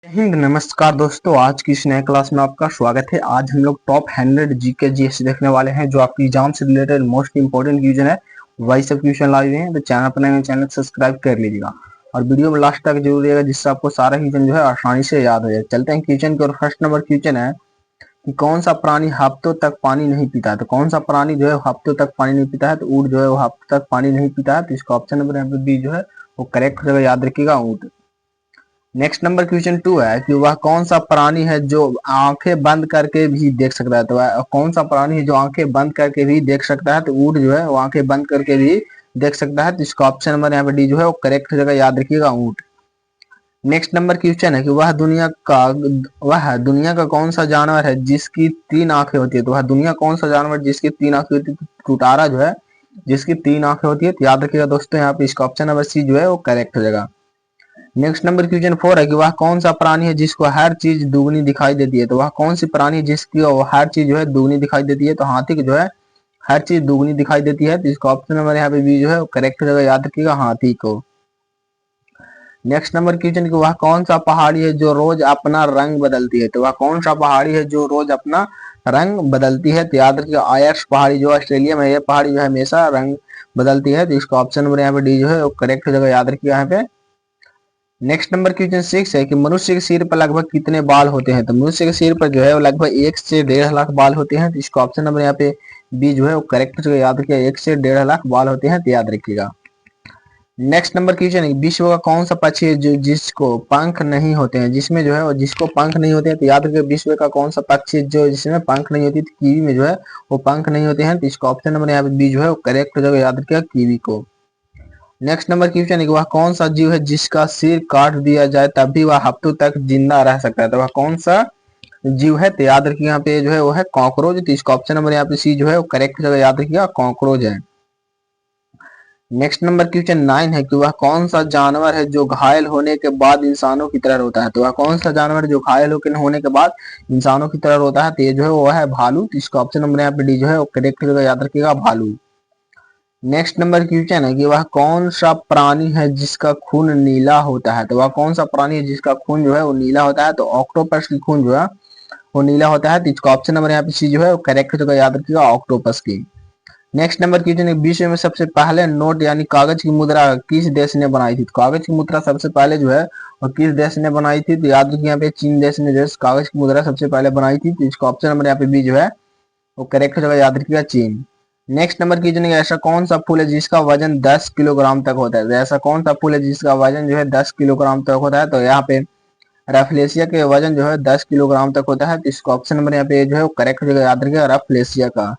हिंद नमस्कार दोस्तों, आज की इस नए क्लास में आपका स्वागत है। आज हम लोग टॉप 100 जीके जीएस देखने वाले हैं जो आपकी एग्जाम से रिलेटेड मोस्ट इंपोर्टेंट क्वेश्चन है। वही सब क्वेश्चन लाए हुए हैं, तो चैनल पर नए चैनल सब्सक्राइब कर लीजिएगा और वीडियो में लास्ट तक जरूर रहेगा जिससे आपको सारा क्वेश्चन जो है आसानी से याद हो जाए। चलते हैं क्वेश्चन की और फर्स्ट नंबर क्वेश्चन है कि कौन सा प्राणी हफ्तों तक पानी नहीं पीता है। तो कौन सा प्राणी जो है हफ्तों तक पानी नहीं पीता है, तो ऊँट जो है वो हफ्तों तक पानी नहीं पीता है। तो इसका ऑप्शन नंबर यहाँ पे बी जो है वो करेक्ट हो जाएगा, याद रखिएगा, ऊँट। नेक्स्ट नंबर क्वेश्चन 2 है कि वह कौन सा प्राणी है जो आंखें बंद करके भी देख सकता है। तो वह कौन सा प्राणी है जो आंखें बंद करके भी देख सकता है। तो ऊँट जो है वो आंखें बंद करके भी देख सकता है। तो इसका ऑप्शन नंबर यहाँ पे डी जो है वो करेक्ट हो जाएगा, याद रखिएगा, ऊँट। नेक्स्ट नंबर क्वेश्चन है कि वह दुनिया का कौन सा जानवर है जिसकी 3 आंखें होती है। तो वह दुनिया कौन सा जानवर जिसकी 3 आंखें होती है। तो टुटारा जो है जिसकी 3 आंखें होती है। तो याद रखिएगा दोस्तों, यहाँ पे इसका ऑप्शन नंबर सी जो है वो करेक्ट हो जाएगा। नेक्स्ट नंबर क्वेश्चन 4 है कि वह कौन सा प्राणी है जिसको हर चीज दुगनी दिखाई देती है। तो वह कौन सी प्राणी है जिसकी हर चीज जो है दुगनी दिखाई देती है। तो हाथी की जो है हर चीज दुगनी दिखाई देती है। तो इसका ऑप्शन नंबर यहाँ पे बी जो है करेक्ट हो जाएगा, याद रखिएगा, हाथी को। नेक्स्ट नंबर क्वेश्चन कि वह कौन सा पहाड़ी है जो रोज अपना रंग बदलती है। तो वह कौन सा पहाड़ी है जो रोज अपना रंग बदलती है। तो याद रखिएगा, आयर्स पहाड़ी जो ऑस्ट्रेलिया में, यह पहाड़ी जो है हमेशा रंग बदलती है। तो इसका ऑप्शन नंबर यहाँ पे डी जो है करेक्ट हो जाएगा, याद रखिएगा यहाँ पे। नेक्स्ट नंबर क्वेश्चन 6 है कि मनुष्य के सिर पर लगभग कितने बाल होते हैं। तो मनुष्य के सिर पर जो है वो लगभग 1 से 1.5 लाख बाल होते हैं। तो इसका ऑप्शन नंबर यहाँ पे बी जो है वो करेक्ट हो, याद रखिएगा, 1 से 1.5 लाख बाल होते हैं। तो याद रखिएगा। नेक्स्ट नंबर क्वेश्चन है विश्व का कौन सा पक्षी है जो जिसको पंख नहीं होते हैं, जिसमें जो है वो जिसको पंख नहीं होते हैं। तो याद रखिएगा, विश्व का कौन सा पक्षी है जो जिसमें पंख नहीं होती। तो कीवी में जो है वो पंख नहीं होते हैं। तो इसका ऑप्शन नंबर यहाँ पे बी जो है वो करेक्ट हो जाएगा, याद रखिएगा, कीवी को। नेक्स्ट नंबर क्वेश्चन है कि वह कौन सा जीव है जिसका सिर काट दिया जाए तब भी वह हफ्तों तक जिंदा रह सकता है। तो वह कौन सा जीव है। तो याद रखिए यहाँ पे जो है वो है कॉकरोच। तो इसका ऑप्शन नंबर यहाँ पे सी जो है वो करेक्ट जगह, याद रखिएगा, कॉकरोच है। नेक्स्ट नंबर क्वेश्चन 9 है कि वह कौन सा जानवर है जो घायल होने के बाद इंसानों की तरह रोता है। तो वह कौन सा जानवर जो घायल होने के बाद इंसानों की तरह रोता है। तो ये जो है वो है भालू। तो इसका ऑप्शन नंबर यहाँ पे डी जो है वो करेक्ट जगह, याद रखिएगा, भालू। नेक्स्ट नंबर क्वेश्चन है कि वह कौन सा प्राणी है जिसका खून नीला होता है। तो वह कौन सा प्राणी है जिसका खून जो है वो नीला होता है। तो ऑक्टोपस की खून जो है वो नीला होता है। तो इसका ऑप्शन नंबर यहाँ पे सी जो है वो करेक्ट होगा, याद रखिएगा, ऑक्टोपस की। नेक्स्ट नंबर क्वेश्चन है विश्व में सबसे पहले नोट यानी कागज की मुद्रा किस देश ने बनाई थी। तो कागज की मुद्रा सबसे पहले जो है और किस देश ने बनाई थी। तो याद रखिए, यहाँ पे चीन देश ने जो है कागज की मुद्रा सबसे पहले बनाई थी। तो इसका ऑप्शन नंबर यहाँ पे बी जो है वो करेक्ट हो जाएगा, याद रखिएगा, चीन। नेक्स्ट नंबर क्वेश्चन है ऐसा कौन सा फूल है जिसका वजन 10 किलोग्राम तक होता है। तो ऐसा कौन सा फूल है जिसका वजन जो है 10 किलोग्राम तक होता है। तो यहाँ पे रफलेशिया के वजन जो है 10 किलोग्राम तक होता है। तो इसका ऑप्शन नंबर यहाँ पे जो है वो करेक्ट हो जाएगा, याद रखिएगा, रफलेशिया का।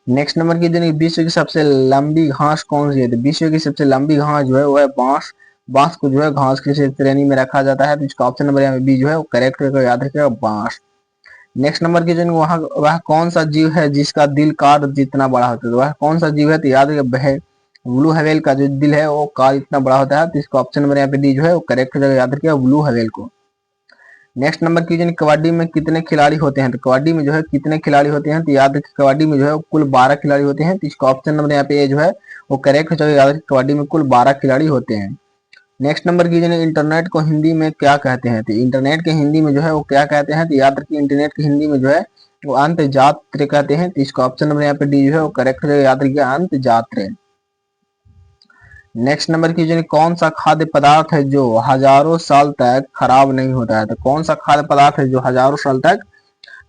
नेक्स्ट नंबर क्वेश्चन है विश्व की सबसे लंबी घास कौन सी है। तो विश्व की सबसे लंबी घास जो है वो है बांस। बांस को जो है घास की श्रेणी में रखा जाता है। तो इसका ऑप्शन नंबर यहाँ पे बी जो है वो करेक्ट होगा, याद रखिएगा, बांस। नेक्स्ट नंबर क्वेश्चन वह कौन सा जीव है जिसका दिल कार जितना बड़ा होता है। तो वह कौन सा जीव है। तो याद रखिए, ब्लू हवेल का जो दिल है वो कार इतना बड़ा होता है। तो इसका ऑप्शन नंबर यहाँ पे डी जो है वो करेक्ट हो जाएगा, याद रखिएगा, ब्लू हवेल को। नेक्स्ट नंबर क्वेश्चन कबड्डी में कितने खिलाड़ी होते हैं। तो कबड्डी में जो है कितने खिलाड़ी होते हैं। तो याद रखिए, कबड्डी में जो है कुल 12 खिलाड़ी होते हैं। तो इसका ऑप्शन नंबर यहाँ पे जो है वो करेक्ट हो जाएगा, याद रखिए, कबड्डी में कुल 12 खिलाड़ी होते हैं। नेक्स्ट नंबर क्वेश्चन है इंटरनेट को हिंदी में क्या कहते हैं। तो इंटरनेट के हिंदी में जो है वो क्या कहते हैं। तो याद रखिए, इंटरनेट के हिंदी में जो है वो अंतजात्र कहते हैं। तो इसका ऑप्शन नंबर यहाँ पे डी जो है वो करेक्ट हो जाएगा, याद रखिए, अंतजात्र। नेक्स्ट नंबर क्वेश्चन कौन सा खाद्य पदार्थ है जो हजारों साल तक खराब नहीं होता है। तो कौन सा खाद्य पदार्थ है जो हजारों साल तक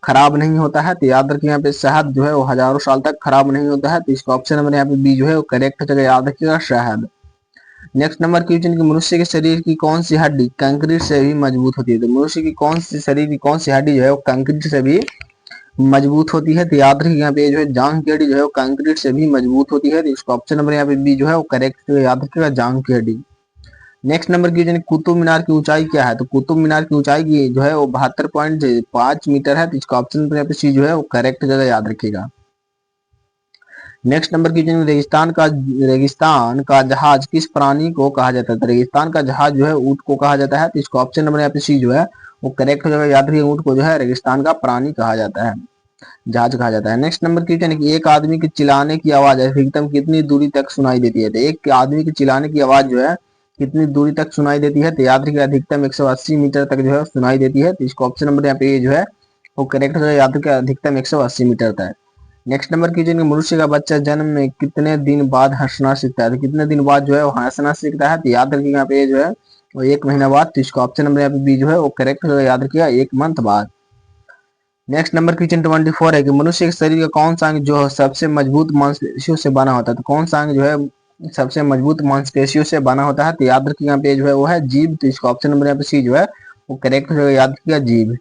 खराब नहीं होता है। तो याद रखिए, यहाँ पे शहद जो है वो हजारों साल तक खराब नहीं होता है। तो इसका ऑप्शन नंबर यहाँ पे बी जो है वो करेक्ट हो जाएगा, याद रखिएगा, शहद। नेक्स्ट नंबर क्वेश्चन की मनुष्य के शरीर की कौन सी हड्डी कंक्रीट से भी मजबूत होती है। तो मनुष्य की कौन सी शरीर की कौन सी हड्डी जो है वो कंक्रीट से भी मजबूत होती है। तो याद रखिए, यहाँ पे जो है जांघ की हड्डी जो है वो कंक्रीट से भी मजबूत होती है। तो इसका ऑप्शन नंबर यहाँ पे बी जो है वो करेक्ट, याद रखिएगा, जांघ की हड्डी। Next number question Qutub Minar की ऊंचाई क्या है। तो कुतुब मीनार की ऊंचाई की जो है वो 72.5 मीटर है। तो इसका ऑप्शन नंबर यहाँ पे सी जो है वो करेक्ट जगह, याद रखिएगा। नेक्स्ट नंबर क्वेश्चन रेगिस्तान का जहाज किस प्राणी को कहा जाता है। तो रेगिस्तान का जहाज जो है ऊंट को कहा जाता है। तो इसका ऑप्शन नंबर यहाँ पे सी जो है वो करेक्ट हो जाएगा, याद रखिए, ऊंट को जो है रेगिस्तान का प्राणी कहा जाता है, जहाज कहा जाता है। नेक्स्ट नंबर क्वेश्चन है कि एक आदमी के चिल्लाने की आवाज अधिकतम कितनी दूरी तक सुनाई देती है। तो एक आदमी के चिल्लाने की आवाज जो है कितनी दूरी तक सुनाई देती है? तो याद रखिए अधिकतम 180 मीटर तक जो है सुनाई देती है। तो इसको ऑप्शन नंबर यहाँ पे जो है वो करेक्ट हो जाएगा। याद रखिए अधिकतम 180 मीटर तक। नेक्स्ट नंबर कीजिए कि मनुष्य का बच्चा जन्म में कितने दिन बाद हंसना सीखता है? तो कितने दिन बाद जो है वो हंसना सीखता है? तो याद रखिए यहाँ पे जो है वो 1 महीना बाद। तो इसका ऑप्शन नंबर यहाँ पे बी जो है वो करेक्ट हो जाएगा। याद रखिएगा 1 मंथ बाद। नेक्स्ट नंबर क्वेश्चन 24 है कि मनुष्य के शरीर का कौन सा अंग जो सबसे मजबूत मांसपेशियों से बना होता है? तो कौन सा अंग जो है सबसे मजबूत मांसपेशियों से बना होता है? तो याद रखिए यहाँ पे जो है वो है जीभ। तो इसका ऑप्शन नंबर यहाँ पे सी जो है वो करेक्ट हो जाएगा। याद रखिएगा जीभ।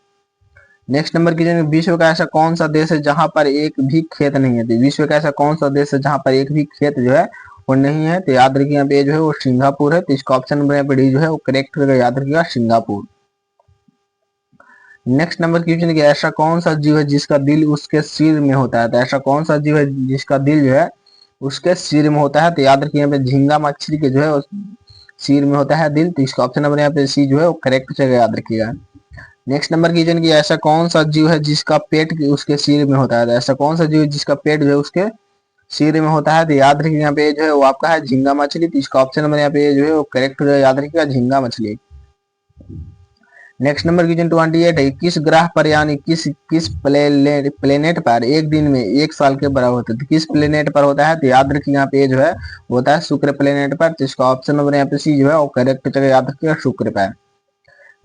नेक्स्ट नंबर कीजिए विश्व का ऐसा कौन सा देश है जहां पर एक भी खेत नहीं है? तो विश्व का ऐसा कौन सा देश है जहां पर एक भी खेत जो है वो नहीं है? तो याद रखिए यहाँ पे जो है वो सिंगापुर है। तो इसका ऑप्शन नंबर यहाँ पे डी जो है वो करेक्ट होगा। याद रखिएगा सिंगापुर। नेक्स्ट नंबर क्वेश्चन कि ऐसा कौन सा जीव है जिसका दिल उसके सिर में होता है? तो ऐसा कौन सा जीव है जिसका दिल जो है उसके सिर में होता है? तो याद रखिए यहाँ पे झींगा मछली के जो है सिर में होता है दिल। तो इसका ऑप्शन नंबर यहाँ पे सी जो है वो करेक्ट जगह याद रखिएगा। नेक्स्ट नंबर क्वेश्चन कि ऐसा कौन सा जीव है जिसका पेट उसके सिर में होता है? तो ऐसा कौन सा जीव जिसका पेट जो है उसके सिर में होता है? तो याद रखिए यहाँ पे जो है वो आपका है झींगा मछली। तो इसका ऑप्शन नंबर यहाँ पे जो है वो करेक्ट जो है याद रखिएगा झींगा मछली। नेक्स्ट नंबर क्वेश्चन 28 है किस ग्रह पर यानी किस प्लेनेट पर एक दिन में 1 साल के बराबर होता है? तो किस प्लेनेट पर होता है? तो याद रखिए यहाँ पे जो है होता है शुक्र प्लेनेट पर। तो इसका ऑप्शन नंबर यहाँ पे सी जो है वो करेक्ट जगह याद रखिएगा शुक्र पर।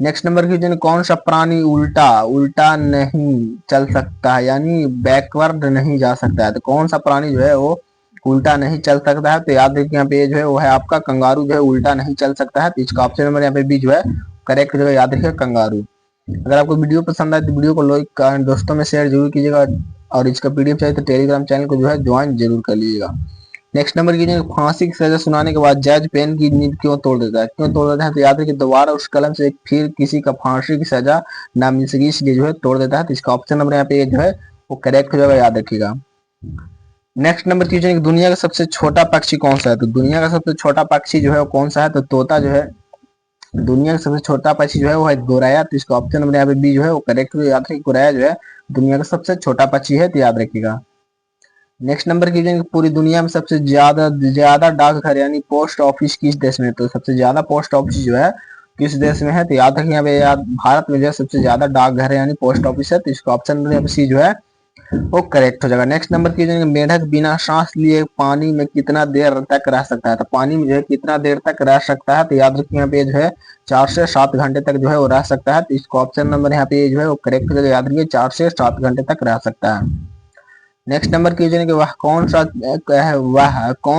नेक्स्ट नंबर क्वेश्चन कौन सा प्राणी उल्टा उल्टा नहीं चल सकता है यानी बैकवर्ड नहीं जा सकता है? तो कौन सा प्राणी जो है वो उल्टा नहीं चल सकता है? तो याद रखिए यहाँ पे जो है वो है आपका कंगारू जो है उल्टा नहीं चल सकता है। तो इसका ऑप्शन नंबर यहाँ पे बी जो है करेक्ट जगह याद रखिए कंगारू। अगर आपको वीडियो पसंद आए तो वीडियो को लाइक दोस्तों में शेयर जरूर कीजिएगा और इसका पीडीएफ चाहिए तो टेलीग्राम चैनल को जो है ज्वाइन जरूर कर लीजिएगा। नेक्स्ट नंबर कीजिए फांसी की सजा सुनाने के बाद जज पेन की नींद क्यों तोड़ देता है? क्यों तोड़ देता है? तो याद रखिए दोबारा उस कलम से फिर किसी का फांसी की सजा ना मिल सकी इसलिए जो है तोड़ देता है। तो इसका ऑप्शन नंबर यहाँ पे जो है वो करेक्ट हो जाएगा। याद रखिएगा। नेक्स्ट नंबर क्वेश्चन दुनिया का सबसे छोटा पक्षी कौन सा है? तो दुनिया का सबसे छोटा पक्षी जो है वो कौन सा है? तो तोता जो है दुनिया का सबसे छोटा पक्षी जो है वो है गोराया। तो इसका ऑप्शन नंबर यहाँ पे बी जो है वो करेक्ट हो। याद रखिए गोराया जो है दुनिया का सबसे छोटा पक्षी है। तो याद रखिएगा। नेक्स्ट नंबर कीजिए पूरी दुनिया में सबसे ज्यादा डाकघर यानी पोस्ट ऑफिस किस देश में? तो सबसे ज्यादा पोस्ट ऑफिस जो है किस देश में है? तो याद रखिए यहाँ पे भारत में जो है सबसे ज्यादा डाकघर है यानी पोस्ट ऑफिस है। तो इसका ऑप्शन नंबर यहाँ पे सी जो है वो करेक्ट हो जाएगा। नेक्स्ट नंबर कीजिए मेढक बिना सांस लिए पानी में कितना देर तक रह सकता है? तो पानी में जो है कितना देर तक रह सकता है? तो याद रखिए यहाँ पे जो है 4 से 7 घंटे तक जो है वो रह सकता है। तो इसका ऑप्शन नंबर यहाँ पे जो है वो करेक्ट हो जाएगा। याद रखिए 4 से 7 घंटे तक रह सकता है। नेक्स्ट नंबर कीजिए कि वह कौन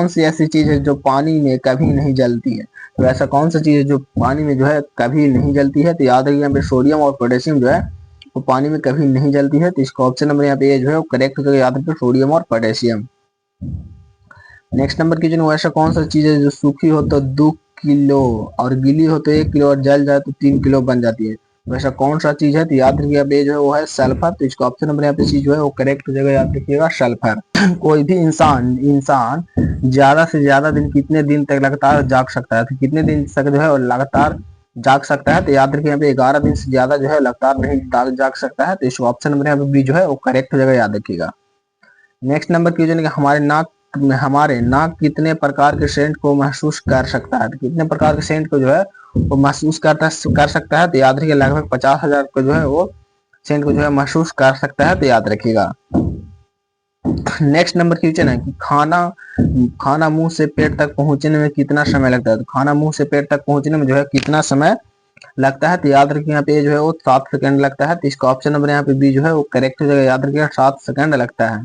सी ऐसी चीज है जो पानी में कभी नहीं जलती है? तो ऐसा कौन सा चीज है जो पानी में जो है कभी नहीं जलती है? तो याद रखिए यहाँ पे सोडियम और पोटेशियम जो है वो पानी में कभी नहीं जलती है। तो इसका ऑप्शन नंबर यहाँ पे जो है वो करेक्ट हो जाएगा। याद रखिए सोडियम और पोटेशियम। नेक्स्ट नंबर कीजिए वैसा कौन सा चीज है जो सूखी हो तो 2 किलो और गीली हो तो 1 किलो और जल जाए तो 3 किलो बन जाती है? वैसा कौन सा चीज है? तो याद रखिएगा पे जो है वो है सल्फर। तो इसका ऑप्शन नंबर यहाँ पे सी जो है वो करेक्ट हो जाएगा। याद रखिएगा सल्फर। कोई भी इंसान इंसान ज्यादा से ज्यादा दिन कितने दिन तक लगातार जाग सकता है? तो कितने दिन तक जो है वो लगातार जाग सकता है? तो याद रखिए यहाँ पे 11 दिन से ज्यादा जो है लगातार नहीं जाग सकता है। तो इसका ऑप्शन नंबर यहाँ पे बी जो है वो करेक्ट हो जाएगा। याद रखिएगा। नेक्स्ट नंबर क्वेश्चन है हमारे नाक कितने प्रकार के सेंट को महसूस कर सकता है? तो कितने प्रकार के सेंट को जो है वो महसूस कर सकता है? तो याद रखिए लगभग 50,000 को जो है वो सेंट को जो है महसूस कर सकता है। तो याद रखिएगा। नेक्स्ट नंबर क्वेश्चन है कि खाना मुंह से पेट तक पहुंचने में कितना समय लगता है? तो खाना मुंह से पेट तक पहुंचने में जो है कितना समय लगता है? तो याद रखिए यहाँ पे जो है वो 7 सेकंड लगता है। तो इसका ऑप्शन नंबर यहाँ पे बी जो है वो करेक्ट हो जाएगा। याद रखिएगा 7 सेकंड लगता है।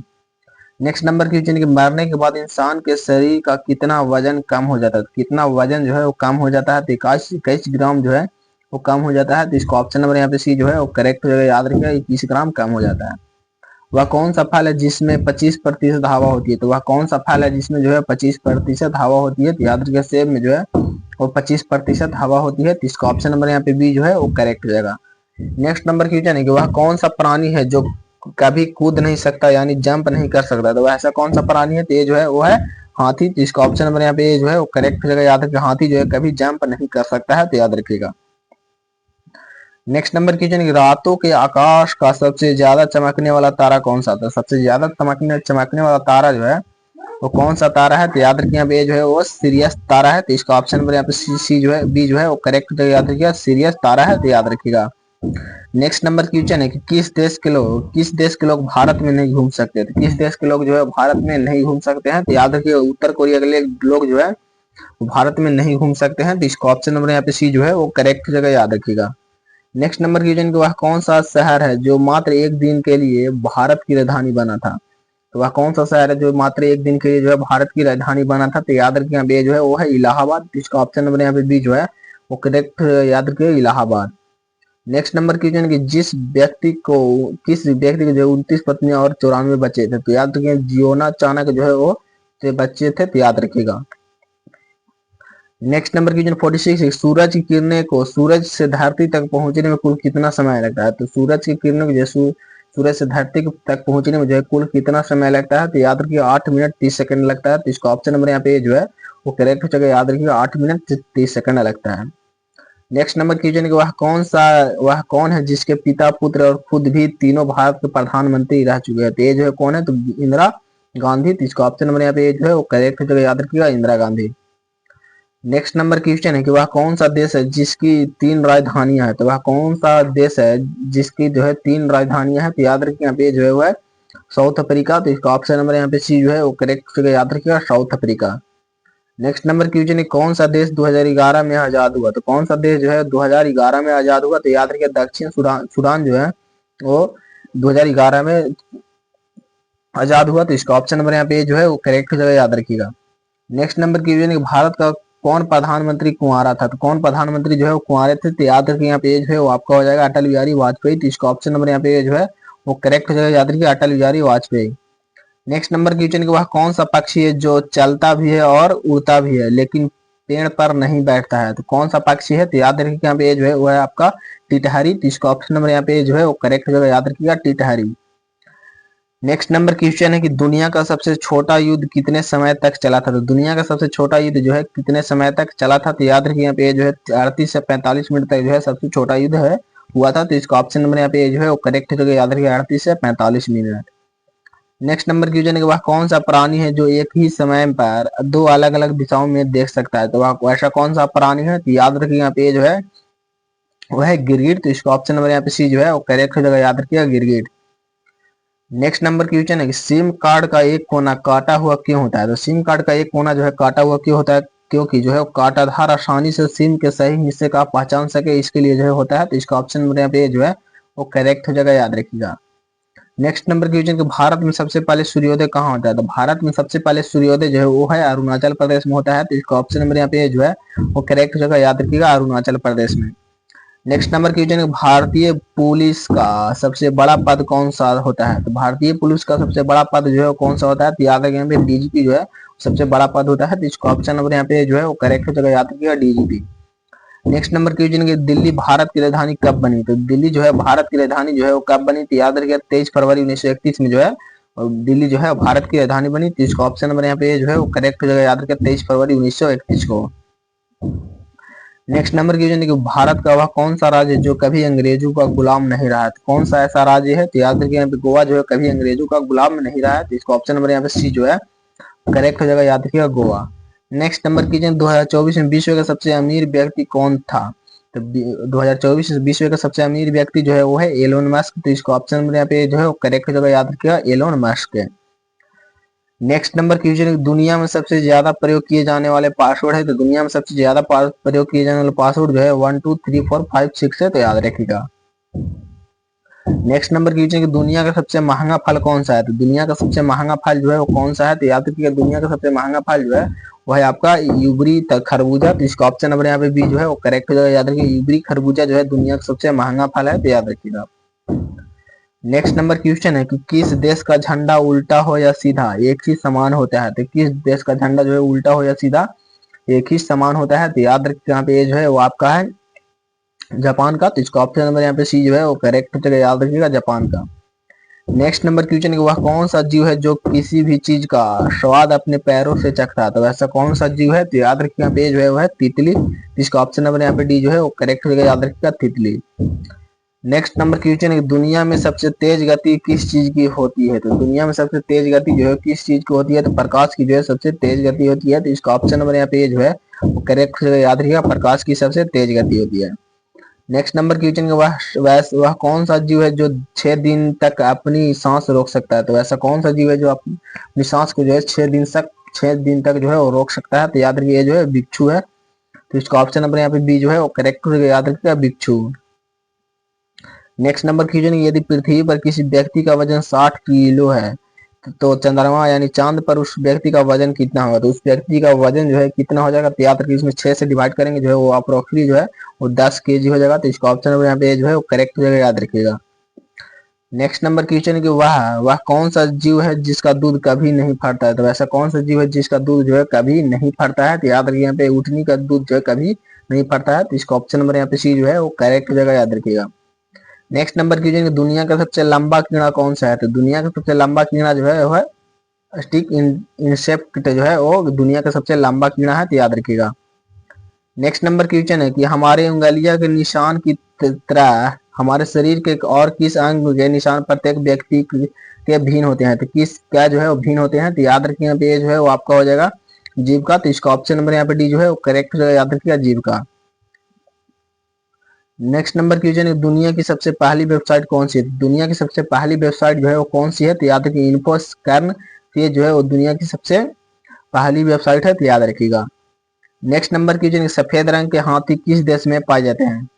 नेक्स्ट नंबर क्वेश्चन कि मरने के बाद इंसान के शरीर का कितना वजन कम हो जाता है? कितना वजन जो है वो कम हो जाता है? तो 21 ग्राम जो है वो कम हो जाता है। तो इसका ऑप्शन नंबर यहाँ पे सी जो है वो करेक्ट हो जाएगा। याद रखिएगा 21 ग्राम कम हो जाता है। वह कौन सा फल है जिसमें 25% हवा होती है? तो वह कौन सा फल है जिसमें जो है 25% हवा होती है? तो याद रखिएगा सेब में जो है वो 25% हवा होती है। तो इसका ऑप्शन नंबर यहाँ पे बी जो है वो करेक्ट हो जाएगा। नेक्स्ट नंबर क्वेश्चन है कि वह कौन सा प्राणी है जो कभी कूद नहीं सकता यानी जंप नहीं कर सकता? तो ऐसा कौन सा प्राणी है? तो ये जो है वो है हाथी। तो इसका ऑप्शन नंबर यहाँ पे जो है वो करेक्ट हो जाएगा। याद रखिए हाथी जो है कभी जंप नहीं कर सकता है। तो याद रखिएगा। नेक्स्ट नंबर क्वेश्चन रातों के आकाश का सबसे ज्यादा चमकने वाला तारा कौन सा था? सबसे ज्यादा चमकने वाला तारा जो है वो कौन सा तारा है? तो याद रखिए यहाँ पे जो है वो सीरियस तारा है, तो इसका ऑप्शन नंबर यहाँ पे सी जो है बी जो है वो करेक्ट, तो याद रखिएगा सीरियस तारा है, तो याद रखिएगा। नेक्स्ट नंबर क्वेश्चन है कि किस देश के लोग भारत में नहीं घूम सकते? तो किस देश के लोग जो है भारत में नहीं घूम सकते हैं? तो याद रखिए उत्तर कोरिया के लोग जो है वो भारत में नहीं घूम सकते हैं, तो इसका ऑप्शन नंबर यहाँ पे सी जो है वो करेक्ट जगह, याद रखिएगा। नेक्स्ट नंबर क्वेश्चन कि वह कौन सा शहर है जो मात्र एक दिन के लिए भारत की राजधानी बना था? तो वह कौन सा शहर है जो मात्र एक दिन के लिए जो है भारत की राजधानी बना था? तो याद रखिए यहाँ पे जो है वो है इलाहाबाद, इसका ऑप्शन नंबर यहाँ पे बी जो है वो करेक्ट, याद रखिए इलाहाबाद। नेक्स्ट नंबर क्वेश्चन कि किस व्यक्ति को जो 29 पत्नी और 94 बच्चे थे? तो याद रखिए जियोना चाणक्य जो है वो बच्चे थे, तो याद रखिएगा। नेक्स्ट नंबर क्वेश्चन 46 है सूरज की किरणें को सूरज से धरती तक पहुंचने में कुल कितना समय लगता है? तो सूरज की किरणों को जो सूरज से धरती तक पहुंचने में जो है कुल कितना समय लगता है? तो याद रखिए 8 मिनट 30 सेकंड लगता है, तो इसका ऑप्शन नंबर यहाँ पे जो है वो करेक्ट हो जाएगा, याद रखिएगा 8 मिनट 30 सेकंड लगता है। नेक्स्ट नंबर क्वेश्चन कि वह कौन है जिसके पिता, पुत्र और खुद भी तीनों भारत के प्रधानमंत्री रह चुके हैं? तो ये जो है कौन है? तो इंदिरा गांधी, तो इसका ऑप्शन नंबर यहाँ पे जो है वो करेक्ट हो जाएगा, याद रखिएगा Indira Gandhi. Next number question है कि वह कौन सा देश है जिसकी 3 राजधानियां हैं? तो वह कौन सा देश है जिसकी जो है 3 राजधानियां हैं? तो याद रखिए यहाँ पे जो है वो है साउथ अफ्रीका, तो इसका ऑप्शन नंबर यहाँ पे सी जो है वो करेक्ट हो जाएगा, याद रखिएगा south Africa. Next number question है कौन सा देश 2011 में आजाद हुआ? तो कौन सा देश जो है 2011 में आजाद हुआ? तो याद रखिए दक्षिण सूडान जो है वो 2011 में आजाद हुआ, तो इसका ऑप्शन नंबर यहाँ पे जो है वो करेक्ट हो जाएगा, याद रखिएगा। नेक्स्ट नंबर क्वेश्चन है भारत का कौन प्रधानमंत्री कुंवारा था? तो कौन प्रधानमंत्री जो है वो कुंवारे थे? तो याद रखिए यहाँ पे जो है वो आपका हो जाएगा अटल बिहारी वाजपेयी, तो इसका ऑप्शन नंबर यहाँ पे जो है वो करेक्ट हो जाएगा, याद रखिए Atal Bihari Vajpayee. Next number question कि वह कौन सा पक्षी है जो चलता भी है और उड़ता भी है लेकिन पेड़ पर नहीं बैठता है? तो कौन सा पक्षी है? तो याद रखिए यहाँ पे जो है वो है आपका टिटहरी, तो इसका ऑप्शन नंबर यहाँ पे जो है वो करेक्ट हो जाएगा, याद रखिएगा टिटहरी। नेक्स्ट नंबर क्वेश्चन है कि दुनिया का सबसे छोटा युद्ध कितने समय तक चला था? तो दुनिया का सबसे छोटा युद्ध जो है कितने समय तक चला था? तो याद रखिए यहाँ पे जो है 38 से 45 मिनट तक जो है सबसे छोटा युद्ध है हुआ था, तो इसका ऑप्शन नंबर यहाँ पे जो है वो करेक्ट हो जाएगा, याद रखिए 38 से 45 मिनट। नेक्स्ट नंबर क्वेश्चन है कि वह कौन सा प्राणी है जो एक ही समय पर 2 अलग अलग दिशाओं में देख सकता है? तो वह ऐसा कौन सा प्राणी है? तो याद रखिए यहाँ पे जो है वह है गिरगिट, तो इसका ऑप्शन नंबर यहाँ पे सी जो है वो करेक्ट हो जाएगा, याद रखिएगा गिरगिट। नेक्स्ट नंबर क्वेश्चन है कि सिम कार्ड का एक कोना काटा हुआ क्यों होता है? तो सिम कार्ड का एक कोना जो है काटा हुआ क्यों होता है? क्योंकि जो है वो कांटाधार आसानी से सिम के सही हिस्से का पहचान सके, इसके लिए जो है होता है, तो इसका ऑप्शन नंबर यहाँ पे जो है वो करेक्ट हो जाएगा, याद रखिएगा। नेक्स्ट नंबर क्वेश्चन कि भारत में सबसे पहले सूर्योदय कहाँ होता है? तो भारत में सबसे पहले सूर्योदय जो है वो है अरुणाचल प्रदेश में होता है, तो इसका ऑप्शन नंबर यहाँ पे जो है वो करेक्ट हो जाएगा, याद रखिएगा अरुणाचल प्रदेश में। नेक्स्ट नंबर क्वेश्चन है भारतीय पुलिस का सबसे बड़ा पद कौन सा होता है? तो भारतीय पुलिस का सबसे बड़ा पद जो है कौन सा होता है? तो याद रखिए यहाँ पे डीजीपी जो है सबसे बड़ा पद होता है, तो इसका ऑप्शन नंबर यहाँ पे जो है वो करेक्ट हो जाएगा, याद रखिएगा डीजीपी। नेक्स्ट नंबर क्वेश्चन है दिल्ली भारत की राजधानी कब बनी? तो दिल्ली जो है भारत की राजधानी जो है वो कब बनी? तो याद रखिएगा 23 फरवरी 1931 में जो है और दिल्ली जो है भारत की राजधानी बनी, तो इसका ऑप्शन नंबर यहाँ पे जो है वो करेक्ट हो जाएगा, याद रखिएगा 23 फरवरी 1931 को। नेक्स्ट नंबर क्वेश्चन है कि भारत का वह कौन सा राज्य जो कभी अंग्रेजों का गुलाम नहीं रहा है? तो कौन सा ऐसा राज्य है? तो याद रखिए यहाँ पे गोवा जो है कभी अंग्रेजों का गुलाम नहीं रहा है, तो इसका ऑप्शन नंबर यहाँ पे सी जो है करेक्ट हो जाएगा, याद रखिएगा गोवा। नेक्स्ट नंबर क्वेश्चन 2024 में विश्व का सबसे अमीर व्यक्ति कौन था? तो 2024 में विश्व का सबसे अमीर व्यक्ति जो है वो है एलोन मस्क, तो इसका ऑप्शन नंबर यहाँ पे जो है वो करेक्ट हो जाएगा, याद रखिएगा Elon Musk. Next number question दुनिया में सबसे ज्यादा प्रयोग किए जाने वाले पासवर्ड है? तो दुनिया में सबसे ज्यादा प्रयोग किए जाने वाले पासवर्ड जो है 1 2 3 4 5 6 है, तो याद रखिएगा। नेक्स्ट नंबर क्वेश्चन दुनिया का सबसे महंगा फल कौन सा है? तो दुनिया का सबसे महंगा फल जो है वो कौन सा है? तो याद रखिएगा दुनिया का सबसे महंगा फल जो है वो है आपका यूबरी खरबूजा, तो इसका ऑप्शन नंबर यहाँ पे बी जो है वो करेक्ट हो जाएगा, याद रखिए यूबरी खरबूजा जो है दुनिया का सबसे महंगा फल है, तो याद रखिएगा। नेक्स्ट नंबर क्वेश्चन है कि किस देश का झंडा उल्टा हो या सीधा एक ही समान होता है? तो किस देश का झंडा जो है उल्टा हो या सीधा एक ही समान होता है? तो याद रखिए यहाँ पे जो है वो आपका है जापान का, तो इसका ऑप्शन नंबर यहाँ पे सी जो है वो करेक्ट हो जाएगा, याद रखिएगा जापान का। नेक्स्ट नंबर क्वेश्चन है वह कौन सा जीव है जो किसी भी चीज का स्वाद अपने पैरों से चखता है? तो ऐसा कौन सा जीव है? तो याद रखिए यहाँ पे जो है वो है तितली, इसका ऑप्शन नंबर यहाँ पे डी जो है वो करेक्ट हो जाएगा, याद रखिएगा तितली। नेक्स्ट नंबर क्वेश्चन है, दुनिया में सबसे तेज गति किस चीज की होती है? तो दुनिया में सबसे तेज गति जो है किस चीज की होती है? तो प्रकाश की जो है सबसे तेज गति होती है। तो इसका ऑप्शन नंबर यहाँ पे जो है वो करेक्ट याद रखिएगा, प्रकाश की सबसे तेज गति होती है। नेक्स्ट नंबर क्वेश्चन है, वह कौन सा जीव है जो 6 दिन तक अपनी सांस रोक सकता है? तो ऐसा कौन सा जीव है जो अपनी सांस को जो है 6 दिन तक जो है वो रोक सकता है? तो याद रखिए जो है बिच्छू है। तो इसका ऑप्शन नंबर यहाँ पे बी जो है वो करेक्ट याद रखिएगा, बिच्छू। नेक्स्ट नंबर क्वेश्चन, यदि पृथ्वी पर किसी व्यक्ति का वजन 60 किलो है तो चंद्रमा यानी चांद पर उस व्यक्ति का वजन कितना होगा? तो उस व्यक्ति का वजन जो है कितना हो जाएगा? तो याद रखिए इसमें 6 से डिवाइड करेंगे जो है वो अप्रोक्सीमेटली जो है वो 10 केजी हो जाएगा। तो इसका ऑप्शन नंबर यहाँ पे जो है वो करेक्ट हो जाएगा, याद रखिएगा। नेक्स्ट नंबर क्वेश्चन है कि वह कौन सा जीव है जिसका दूध कभी नहीं फटता है? तो ऐसा कौन सा जीव है जिसका दूध जो है कभी नहीं फटता है? तो याद रखिए यहाँ पे ऊँटनी का दूध जो है कभी नहीं फटता है। तो इसका ऑप्शन नंबर यहाँ पे सी जो है वो करेक्ट हो जाएगा, याद रखिएगा। नेक्स्ट नंबर क्वेश्चन, दुनिया का सबसे लंबा कीड़ा कौन सा है? तो दुनिया का सबसे लंबा कीड़ा जो है वो है स्टिक इंसेक्ट जो है वो दुनिया का सबसे लंबा कीड़ा है। तो याद रखिएगा। नेक्स्ट नंबर क्वेश्चन है कि हमारे उंगलियों के निशान की तरह हमारे शरीर के और किस अंग के निशान प्रत्येक व्यक्ति के भिन्न होते हैं? तो किस क्या जो है वो भिन्न होते हैं? तो याद रखिए यहाँ पे जो है वो आपका हो जाएगा जीव का। तो इसका ऑप्शन नंबर यहाँ पे डी जो है वो करेक्ट हो जाएगा, याद रखिएगा, जीव का। नेक्स्ट नंबर क्वेश्चन है, दुनिया की सबसे पहली वेबसाइट कौन सी है? दुनिया की सबसे पहली वेबसाइट जो है वो कौन सी है? तो याद रखिए इन्फोस्कर्न, ये जो है वो दुनिया की सबसे पहली वेबसाइट है। तो याद रखिएगा। नेक्स्ट नंबर क्वेश्चन, सफेद रंग के हाथी किस देश में पाए जाते हैं?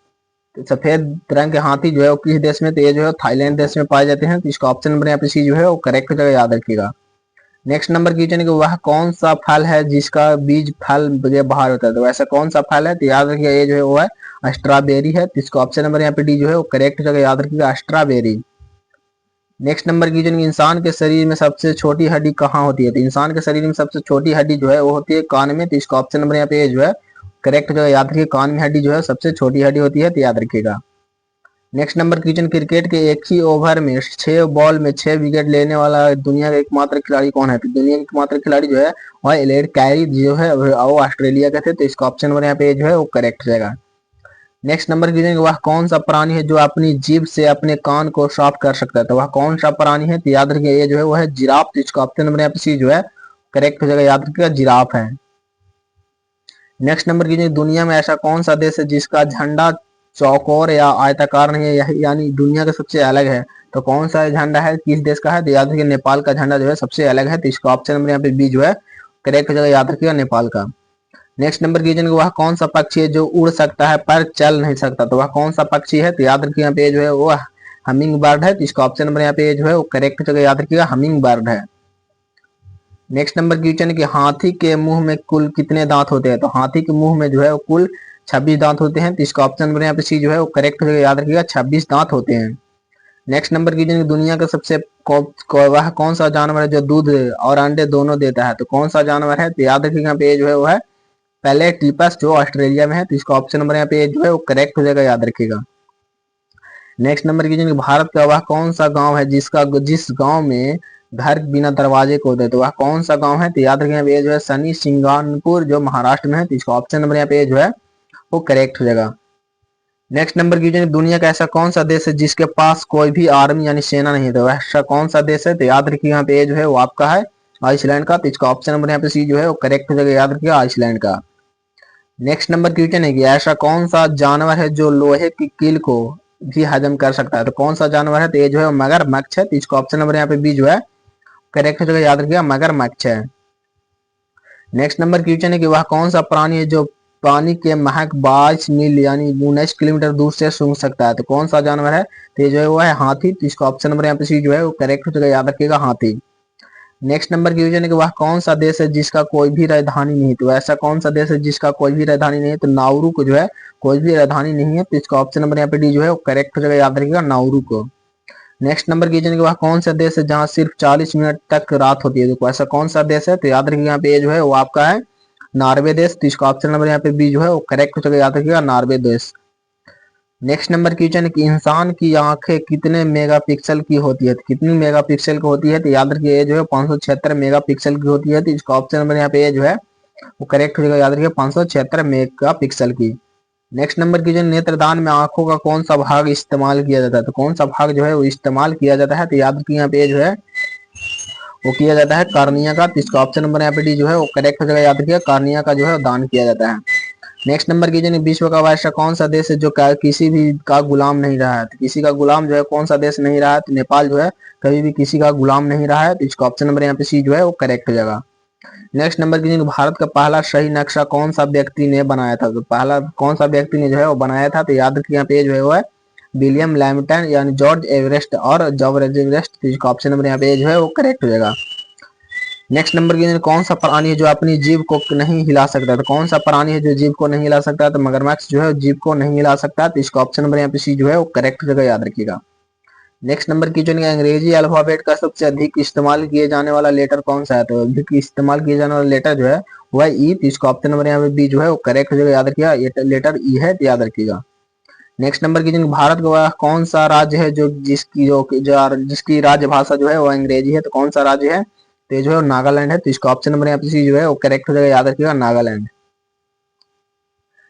तो सफेद रंग के हाथी जो है वो किस देश में? तो ये जो है थाईलैंड देश में पाए जाते हैं। तो इसका ऑप्शन नंबर यहाँ पे सी जो है वो करेक्ट हो जाएगा, याद रखिएगा। नेक्स्ट नंबर क्वेश्चन है कि वह कौन सा फल है जिसका बीज फल बाहर होता है? तो ऐसा कौन सा फल है? तो याद रखिएगा ये जो है वो है स्ट्रॉबेरी है। तो इसका ऑप्शन नंबर यहाँ पे डी जो है वो करेक्ट हो जाएगा, याद रखिएगा, स्ट्रॉबेरी। नेक्स्ट नंबर क्वेश्चन, इंसान के शरीर में सबसे छोटी हड्डी कहाँ होती है? तो इंसान के शरीर में सबसे छोटी हड्डी जो है वो होती है कान में। तो इसका ऑप्शन नंबर यहाँ पे जो है करेक्ट हो जाएगा, याद रखिए, कान में हड्डी जो है सबसे छोटी हड्डी होती है। तो याद रखिएगा। नेक्स्ट नंबर क्वेश्चन, क्रिकेट के एक ही ओवर में 6 बॉल में 6 विकेट लेने वाला दुनिया का एकमात्र खिलाड़ी कौन है? तो दुनिया का एकमात्र खिलाड़ी जो है वह एलेड कैरी जो है वो ऑस्ट्रेलिया का थे। तो इसका ऑप्शन नंबर यहाँ पे जो है वो करेक्ट हो जाएगा। नेक्स्ट नंबर क्वेश्चन, वह कौन सा प्राणी है जो अपनी जीभ से अपने कान को साफ कर सकता है? तो वह कौन सा प्राणी है? तो याद रखिए ये जो है वो है जिराफ। तो इसका ऑप्शन नंबर यहाँ पे सी जो है करेक्ट हो जाएगा, याद रखिएगा, जिराफ है। नेक्स्ट नंबर कीजिए, दुनिया में ऐसा कौन सा देश है जिसका झंडा चौकोर या आयताकार नहीं है, यानी दुनिया का सबसे अलग है? तो कौन सा झंडा है, किस देश का है? तो याद रखिए नेपाल का झंडा जो है सबसे अलग है। तो इसका ऑप्शन नंबर यहाँ पे बी जो है करेक्ट हो जाएगा, याद रखिएगा, नेपाल का। नेक्स्ट नंबर कीजिए, वह कौन सा पक्षी है जो उड़ सकता है पर चल नहीं सकता? तो वह कौन सा पक्षी है? तो याद रखिए यहाँ पे जो है वो हमिंग बर्ड है। तो इसका ऑप्शन नंबर यहाँ पे जो है वो करेक्ट हो जाएगा, याद रखिएगा, हमिंग बर्ड है। नेक्स्ट नंबर क्वेश्चन है कि हाथी के मुंह में कुल कितने दांत होते हैं? तो हाथी के मुंह में जो है वो कुल 26 दांत होते हैं। तो इसका ऑप्शन नंबर यहाँ पे सी जो है वो करेक्ट हो जाएगा, याद रखिएगा, 26 दांत होते हैं। नेक्स्ट नंबर क्वेश्चन, दुनिया का सबसे वह कौन सा जानवर है जो दूध और अंडे दोनों देता है? तो कौन सा जानवर है? तो याद रखिएगा यहाँ पे जो है वो है पैलेटिपस जो ऑस्ट्रेलिया में है। तो इसका ऑप्शन नंबर यहाँ पे जो है वो करेक्ट हो जाएगा, याद रखिएगा। नेक्स्ट नंबर क्वेश्चन, भारत का वह कौन सा गांव है जिस गांव में घर बिना दरवाजे को होते? तो वह कौन सा गांव है? तो याद रखिए यहाँ पे जो है सनी सिंगानपुर जो महाराष्ट्र में है। तो इसका ऑप्शन नंबर यहाँ पे जो है वो करेक्ट हो जाएगा। नेक्स्ट नंबर क्वेश्चन, दुनिया का ऐसा कौन सा देश है जिसके पास कोई भी आर्मी यानी सेना नहीं है? तो ऐसा कौन सा देश है? तो याद रखिए यहाँ पे जो है वो आपका है आइसलैंड का। तो इसका ऑप्शन नंबर यहाँ पे सी जो है वो करेक्ट हो जाएगा, याद रखिए, आइसलैंड का। नेक्स्ट नंबर क्वेश्चन है कि ऐसा कौन सा जानवर है जो लोहे की कील को भी हजम कर सकता है? तो कौन सा जानवर है? तो ये जो है मगरमच्छ है। तो इसका ऑप्शन नंबर यहाँ पे बी जो है करेक्ट हो जाएगा, याद रखिएगा, मगरमच्छ है। नेक्स्ट नंबर क्वेश्चन है कि वह कौन सा प्राणी है जो पानी के महक 22 मील यानी 19 किलोमीटर दूर से सूंघ सकता है? तो कौन सा जानवर है? तो ये जो है वो है हाथी। तो इसका ऑप्शन नंबर यहाँ पे सी जो है वो करेक्ट हो जाएगा, याद रखिएगा, हाथी। नेक्स्ट नंबर क्वेश्चन है कि वह कौन सा देश है जिसका कोई भी राजधानी नहीं? तो ऐसा कौन सा देश है जिसका कोई भी राजधानी नहीं है? तो नाउरू को जो है कोई भी राजधानी नहीं है। तो इसका ऑप्शन नंबर यहाँ पे डी जो है वो करेक्ट हो जाएगा, याद रखिएगा, नाउरू को। नेक्स्ट नंबर क्वेश्चन है कि वह कौन सा देश है जहाँ सिर्फ 40 मिनट तक रात होती है? तो ऐसा कौन सा देश है? तो याद रखिएगा यहाँ पे जो है वो आपका है नॉर्वे देश। तो इसका ऑप्शन नंबर यहाँ पे बी जो है वो करेक्ट हो जाएगा, याद रखिएगा, नॉर्वे देश। नेक्स्ट नंबर क्वेश्चन है कि इंसान की आंखें कितने मेगापिक्सल की होती है? तो कितनी मेगापिक्सल की होती है? तो याद रखिए ये जो है 576 मेगापिक्सल की होती है। तो इसका ऑप्शन नंबर यहाँ पे जो है वो करेक्ट हो जाएगा, याद रखिए, 576 मेगापिक्सल की। नेक्स्ट नंबर की जो नेत्रदान में आंखों का कौन सा भाग इस्तेमाल किया जाता है, तो कौन सा भाग जो है वो इस्तेमाल किया जाता है, तो याद रखिए यहाँ पे जो है वो किया जाता है कार्निया का। तो इसका ऑप्शन नंबर यहाँ पे डी जो है वो करेक्ट हो जाएगा। याद रखिए कार्निया का जो है दान किया जाता है। नेक्स्ट नंबर की जो विश्व का वायसराय कौन सा देश है जो किसी भी का गुलाम नहीं रहा है, तो किसी का गुलाम जो है कौन सा देश नहीं रहा है, तो नेपाल जो है कभी भी किसी का गुलाम नहीं रहा है। तो इसका ऑप्शन नंबर यहाँ पे सी जो है वो करेक्ट हो जाएगा। नेक्स्ट नंबर की भारत का पहला सही नक्शा कौन सा व्यक्ति ने बनाया था, तो पहला कौन सा व्यक्ति ने जो है वो बनाया था, तो याद रखिए यहाँ पे जो है वो है विलियम लैम्पटन यानी जॉर्ज एवरेस्ट और जॉर्ज एवरेस्ट। तो इसका ऑप्शन नंबर यहाँ पे जो है वो करेक्ट हो जाएगा। नेक्स्ट नंबर की कौन सा प्राणी है जो अपनी जीभ को नहीं हिला सकता, तो कौन सा प्राणी है जो जीभ को नहीं हिला सकता, तो मगरमच्छ जो है जीभ को नहीं हिला सकता। तो इसका ऑप्शन नंबर यहाँ पे सी जो है वो करेक्ट जगह याद रखिएगा। नेक्स्ट नंबर की जो अंग्रेजी अल्फाबेट का सबसे अधिक इस्तेमाल किए जाने वाला लेटर कौन सा है, तो अधिक इस्तेमाल किए जाने वाला लेटर जो है वह ई। तो इसका ऑप्शन नंबर यहाँ पे बी जो है वो करेक्ट जगह याद रखिएगा, लेटर ई है तो याद रखिएगा। नेक्स्ट नंबर की जो भारत का कौन सा राज्य है जो जिसकी राज्य भाषा जो है वो अंग्रेजी है, तो कौन सा राज्य है, तो जो है नागालैंड है। तो इसका ऑप्शन नंबर यहाँ पे सी जो है वो करेक्ट हो जाएगा, याद रखिएगा नागालैंड।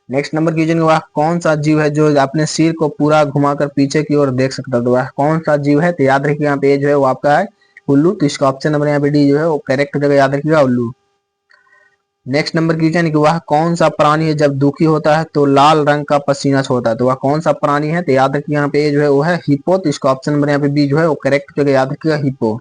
नेक्स्ट नंबर की वह कौन सा जीव है जो अपने सिर को पूरा घुमाकर पीछे की ओर देख सकता है, तो वह कौन सा जीव है, तो याद रखिएगा यहाँ पे जो है वो आपका है उल्लू। तो इसका ऑप्शन नंबर यहाँ पे डी जो है वो करेक्ट हो जाएगा, याद रखिएगा उल्लू। नेक्स्ट नंबर क्वेश्चन कि वह कौन सा प्राणी है जब दुखी होता है तो लाल रंग का पसीना छोड़ता है, तो वह कौन सा प्राणी है, तो याद रखिए यहाँ पे जो है वो है हिप्पो। तो इसका ऑप्शन नंबर यहाँ पे बी जो है वो करेक्ट जगह याद रखिएगा hippo.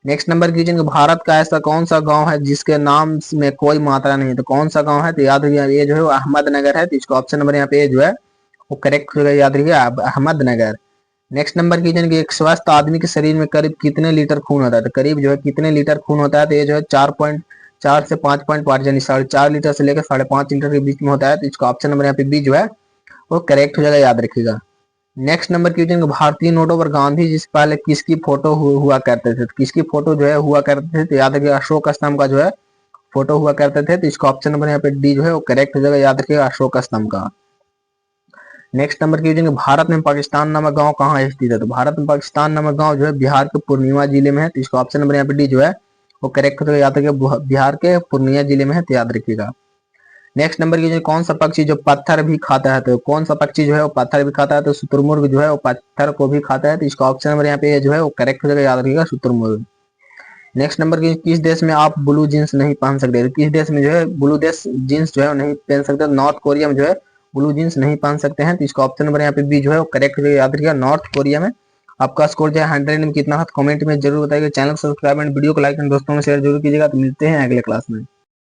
Next number question Bharat का ऐसा कौन सा गांव है जिसके नाम में कोई मात्रा नहीं है, तो कौन सा गांव है, तो याद रखिए ये जो है वो अहमदनगर है। तो इसका ऑप्शन नंबर यहाँ पे जो है वो करेक्ट जगह याद रखिए अहमदनगर। नेक्स्ट नंबर क्वेश्चन एक स्वस्थ आदमी के शरीर में करीब कितने लीटर खून होता है, तो करीब जो है कितने लीटर खून होता है, तो ये जो है 4.4 से 5.5 यानी 4.5 लीटर से लेकर 5.5 लीटर के बीच में होता है। तो इसका ऑप्शन नंबर यहाँ पे बी जो है वो करेक्ट हो जाएगा, याद रखिएगा। नेक्स्ट नंबर क्वेश्चन भारतीय नोटों पर गांधी जी से पहले किसकी फोटो हुआ करते थे, तो किसकी फोटो जो है हुआ करते थे, तो याद रखिएगा अशोक स्तंभ का जो है फोटो हुआ करते थे। तो इसका ऑप्शन नंबर यहाँ पे डी जो है वो करेक्ट हो जाएगा, याद रखिएगा अशोक स्तंभ का। नेक्स्ट नंबर क्वेश्चन भारत में पाकिस्तान नामक गांव कहाँ स्थित है, तो भारत में पाकिस्तान नामक गांव जो है बिहार के पूर्णिया जिले में है। तो इसका ऑप्शन नंबर यहाँ पे डी जो है वो करेक्ट हो जाएगा, याद रखिएगा बिहार के पूर्णिया जिले में है, तो याद रखिएगा। नेक्स्ट नंबर की कौन सा पक्षी जो पत्थर भी खाता है, तो कौन सा पक्षी जो है वो पत्थर भी खाता है, तो शुतुरमुर्ग जो है वो पत्थर को भी खाता है। तो इसका ऑप्शन नंबर यहाँ पे जो है वो करेक्ट हो जाएगा, याद रखिएगा शुतुरमुर्ग। नेक्स्ट नंबर की किस देश में आप ब्लू जींस नहीं पहन सकते, तो किस देश में जो है ब्लू जींस जो है नहीं पहन सकते, नॉर्थ कोरिया में जो है ब्लू जींस नहीं पहन सकते हैं। तो इसका ऑप्शन नंबर यहाँ पे बी जो है वो करेक्ट हो जाएगा, याद रखिएगा नॉर्थ कोरिया में। आपका स्कोर जो है 100 में कितना था कमेंट में जरूर बताइएगा। चैनल सब्सक्राइब एंड वीडियो को लाइक एंड दोस्तों में शेयर जरूर कीजिएगा। तो मिलते हैं अगले क्लास में।